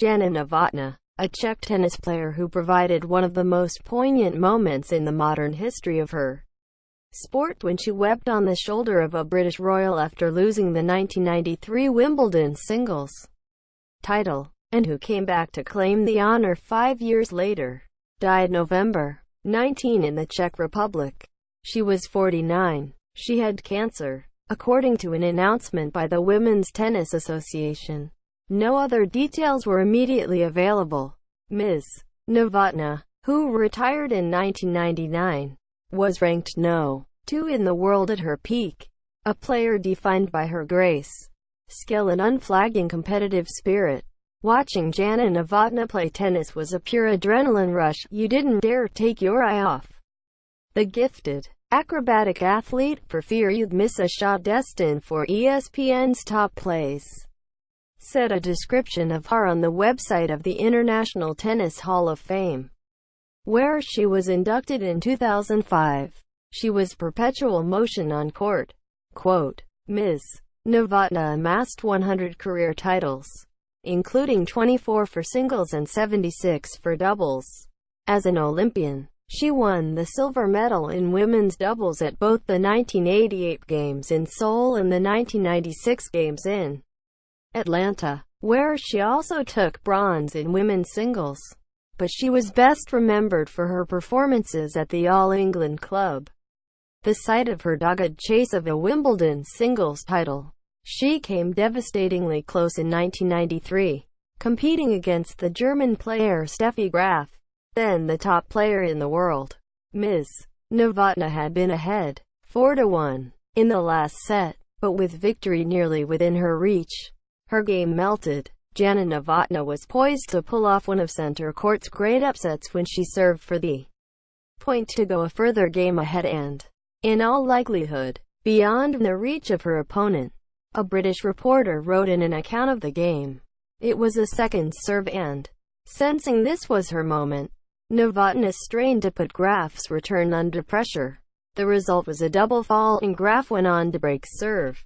Jana Novotna, a Czech tennis player who provided one of the most poignant moments in the modern history of her sport when she wept on the shoulder of a British royal after losing the 1993 Wimbledon singles title, and who came back to claim the honor 5 years later. Died November 19 in the Czech Republic. She was 49. She had cancer, according to an announcement by the Women's Tennis Association. No other details were immediately available. Ms. Novotna, who retired in 1999, was ranked No. 2 in the world at her peak, a player defined by her grace, skill and unflagging competitive spirit. Watching Jana Novotna play tennis was a pure adrenaline rush. You didn't dare take your eye off the gifted, acrobatic athlete, for fear you'd miss a shot destined for ESPN's top place, said a description of her on the website of the International Tennis Hall of Fame, where she was inducted in 2005. She was perpetual motion on court. Quote, Ms. Novotna amassed 100 career titles, including 24 for singles and 76 for doubles. As an Olympian, she won the silver medal in women's doubles at both the 1988 Games in Seoul and the 1996 Games in Atlanta, where she also took bronze in women's singles. But she was best remembered for her performances at the All England Club, the site of her dogged chase of a Wimbledon singles title. She came devastatingly close in 1993, competing against the German player Steffi Graf, then the top player in the world. Ms. Novotna had been ahead 4-1 in the last set, but with victory nearly within her reach, her game melted. Jana Novotna was poised to pull off one of center court's great upsets when she served for the point to go a further game ahead and, in all likelihood, beyond the reach of her opponent. A British reporter wrote in an account of the game, "It was a second serve and, sensing this was her moment, Novotna strained to put Graf's return under pressure. The result was a double fall and Graf went on to break serve.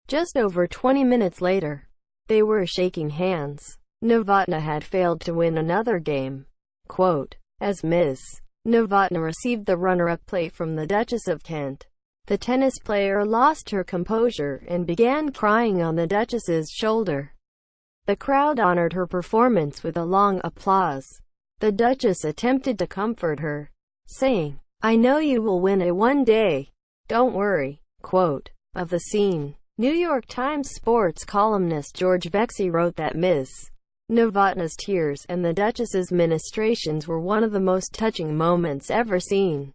Just over 20 minutes later, they were shaking hands. Novotna had failed to win another game." Quote, as Ms. Novotna received the runner-up plate from the Duchess of Kent, the tennis player lost her composure and began crying on the Duchess's shoulder. The crowd honored her performance with a long applause. The Duchess attempted to comfort her, saying, "I know you will win it one day. Don't worry." Quote, of the scene, New York Times sports columnist George Vexey wrote that Ms. Novotna's tears and the Duchess's ministrations were one of the most touching moments ever seen.